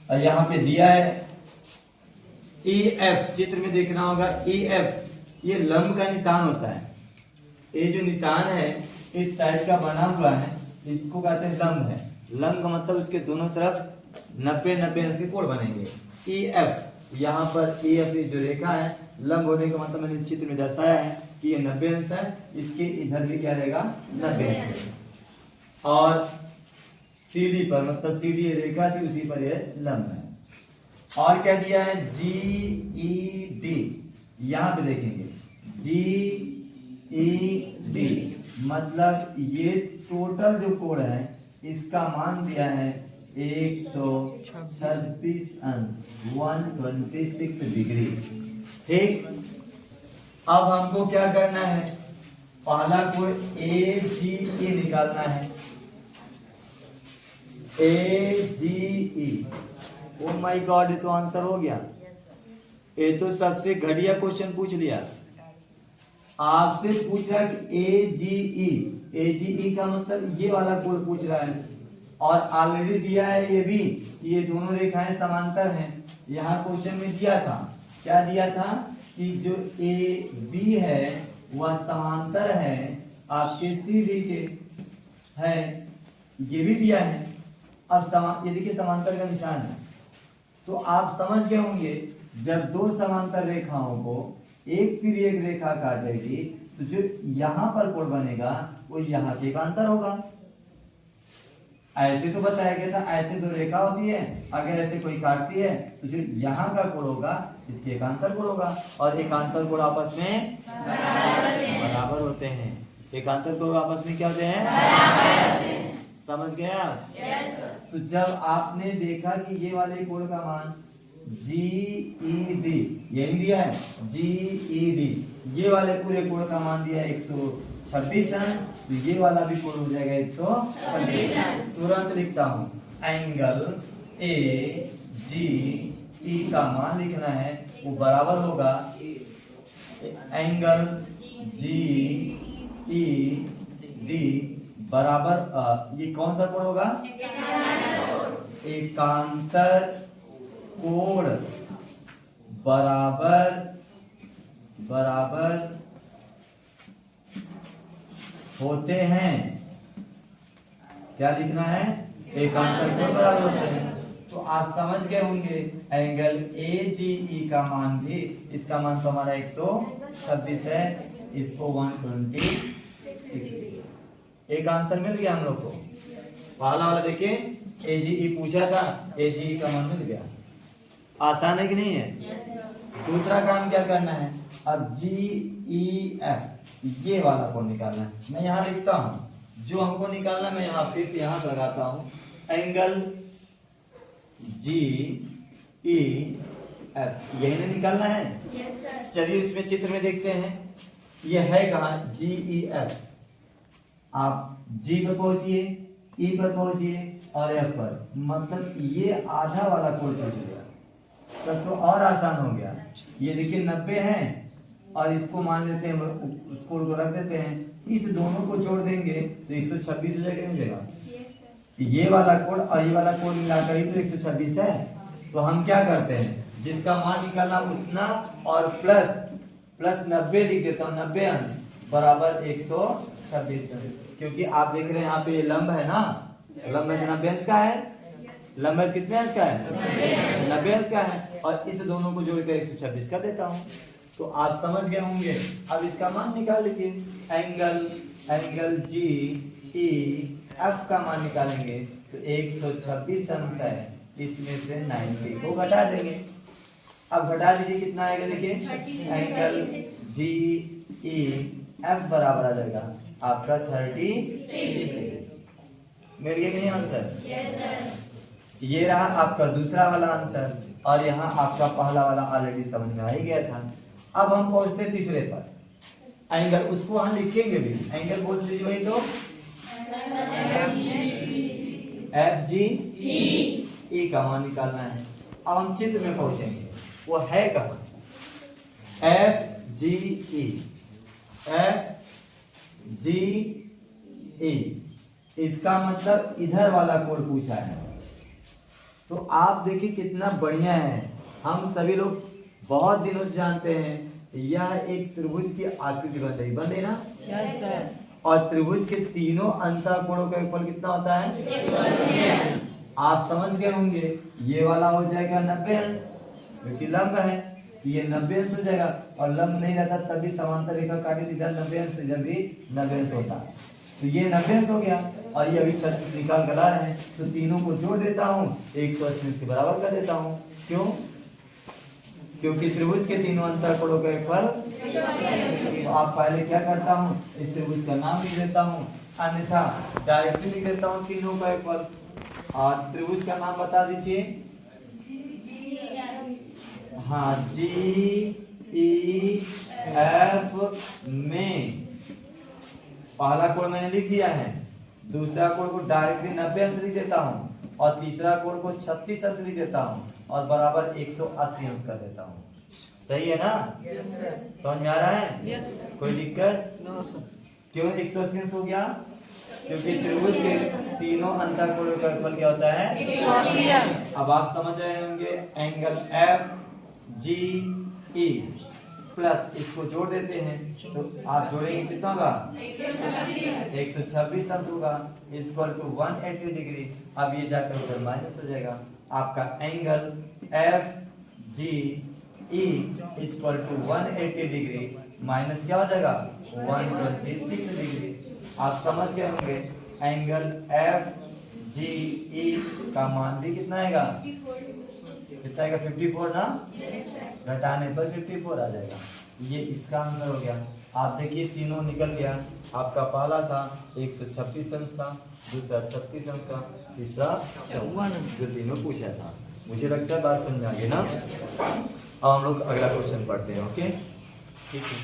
और यहाँ पे दिया है ई एफ, चित्र में देखना होगा ई एफ, ये लंब का निशान होता है। ये जो निशान है इस टाइप का बना हुआ है, इसको कहते हैं लंब है। लंब का मतलब उसके दोनों तरफ 90-90 अंश के कोण बनेंगे। ई एफ, यहाँ पर ई एफ जो रेखा है लंब होने का मतलब मैंने चित्र में दर्शाया है कि ये 90 अंश है, इसके इधर भी क्या रहेगा 90 अंश। और सीडी पर मतलब सीडी रेखा थी उसी पर ये लंब है। और क्या दिया है जी ई डी, यहाँ पे देखेंगे जी ई डी मतलब ये टोटल जो कोण है इसका मान दिया है 126 अंश 126 डिग्री। ठीक, अब हमको क्या करना है, पहला कोण ए जी ई निकालना है। ए जी ई, ओ माय गॉड, ये तो आंसर हो गया। ये तो सबसे घटिया क्वेश्चन पूछ लिया। आपसे पूछ रहा है कि ए जी ई का मतलब ये वाला कोण पूछ रहा है, और ऑलरेडी दिया है ये भी, ये दोनों रेखाएं समांतर हैं। यहाँ क्वेश्चन में दिया था, क्या दिया था कि जो ए बी है वह समांतर है आपके सी डी के है, ये भी दिया है। अब ये देखिए समांतर का निशान है, तो आप समझ गए होंगे जब दो समांतर रेखाओं को एक फिर एक रेखा काटेगी तो जो यहां पर कोण बनेगा वो यहाँ के एकांतर होगा। ऐसे तो बताया गया था, ऐसे दो रेखा होती है, अगर ऐसे कोई काटती है तो जो यहाँ का कोण होगा इसके एकांतर कोण होगा, और एकांतर कोण आपस में बराबर होते हैं। एकांतर कोण आपस में क्या होते हैं, समझ गए आप? तो जब आपने देखा कि ये वाले कोण का मान जी ई डी, ये दिया है जी ई डी, ये वाले पूरे कोण का मान दिया है 126 अंश, तो ये वाला भी कोण हो जाएगा 126 अंश। तुरंत लिखता हूं, एंगल ए जी ई का मान लिखना है, वो बराबर होगा एंगल जी ई डी बराबर ये कौन सा कोण होगा, एकांतर कोण बराबर होते हैं। क्या लिखना है, एकांतर कोण बराबर होते हैं। तो आप समझ गए होंगे एंगल ए जी ई का मान भी, इसका मान तो हमारा 126 है, इसको 126। एक आंसर मिल गया हम लोग को। पहला वाला देखिए ए जी ई पूछा था, ए जी ई का मान मिल गया। आसान है कि नहीं है? दूसरा काम क्या करना है, अब जी ई एफ ये वाला कोण निकालना है। मैं यहाँ लिखता हूँ, जो हमको निकालना है मैं यहाँ सिर्फ यहाँ लगाता हूँ, एंगल जी ई एफ, यही ना निकालना है। चलिए इसमें चित्र में देखते हैं, ये है कहाँ जी ई एफ। आप जी पर पहुंचिए, ई पर पहुंचिए और एफ पर, मतलब ये आधा वाला कोण पूछ लिया, तब तो और आसान हो गया। ये देखिए 90 है और इसको मान लेते हैं, उस कोण को रख देते हैं, इस दोनों को जोड़ देंगे तो 126 हो जाएगा, नहीं जाएगा? ये वाला कोण और ये वाला कोण मिलाकर ही तो 126 है। तो हम क्या करते हैं, जिसका मान निकालना उतना और प्लस 90 लिख देता हूँ, 90 अंश बराबर 126, क्योंकि आप देख रहे हैं यहाँ पे लंब है ना, लंब 90 अंश का है, लंब कितने अंश का है, 90 अंश का है, और इस दोनों को जोड़कर 126 कर देता हूँ। तो आप समझ गए होंगे। अब इसका मान निकाल लीजिए, एंगल जी ई एफ का मान निकालेंगे तो 126 अंश है, इसमें से 90 को घटा देंगे। अब घटा दीजिए, कितना आएगा देखिए, एंगल जी ई एफ बराबर आ जाएगा आपका 36। मिल गया कि नहीं आंसर? ये रहा आपका दूसरा वाला आंसर, और यहाँ आपका पहला वाला ऑलरेडी समझ में आ ही गया था। अब हम पहुंचते तीसरे पर, एंगल, उसको हम लिखेंगे भी, एंगल बोल दीजिए वही तो, एफ जी ई का मान निकालना है। अब हम चित्र में पहुंचेंगे, वो है कहाँ, एफ जी ई, एफ जी ई, इसका मतलब इधर वाला कोण पूछा है, तो आप देखिए कितना बढ़िया है। हम सभी लोग बहुत दिनों से जानते हैं यह एक त्रिभुज की आकृति बन रही, बन रही ना? Yes sir. और त्रिभुज के तीनों अंतःकोणों का योगफल कितना होता है? आप समझ गए होंगे। ये वाला हो जाएगा 90 अंश, क्योंकि लंब है तो ये 90 अंश हो जाएगा, और लंब नहीं रहता तभी समांतर रेखा काटी थी 90 अंश, जब भी 90 अंश होता है। तो ये 90 अंश हो गया, और ये अभी 36 निकाल कर ला रहे हैं, तो तीनों को जोड़ देता हूँ, 180 के बराबर कर देता हूँ। क्यों? क्योंकि त्रिभुज के तीनों अंतःकोणों का योगफल। तो आप पहले क्या करता हूँ, इस त्रिभुज का नाम लिख देता हूँ, अन्यथा डायरेक्टली लिख देता हूँ तीनों का योगफल। और त्रिभुज का नाम बता दीजिए। हाँ, GEF में पहला कोण मैंने लिख दिया है, दूसरा कोण को डायरेक्टली 90 अंश लिख देता हूँ, और तीसरा कोण को 36 अंश लिख देता हूँ, और बराबर 180 अंश कर देता हूँ। सही है ना? Yes sir. समझ में आ रहा है? Yes sir. कोई दिक्कत? No sir. क्यों 180 अंश हो गया? क्योंकि त्रिभुज के तीनों अंतःकोणों का योगफल क्या होता है? 180 अंश। अब आप समझ रहे होंगे, एंगल FGE प्लस इसको जोड़ देते हैं, तो आप जोड़ेंगे कितना होगा? 126 अंश होगा, इक्वल टू 180 डिग्री। अब ये जाकर उधर माइनस हो जाएगा। आपका angle FGE equal to 180 degree minus क्या हो जाएगा? 126 डिग्री। आप समझ गए होंगे, एंगल FGE का मान भी कितना आएगा? कितना आएगा? 54 ना? घटाने पर 54 आ जाएगा। ये इसका आंसर हो गया। आप देखिए तीनों निकल गया। आपका पहला था 126 अंश का, दूसरा 36 अंश का, तीसरा 54, जो तीनों पूछा था। मुझे लगता है बात समझ आ गई ना? अब हम लोग अगला क्वेश्चन पढ़ते हैं। ओके, ठीक है।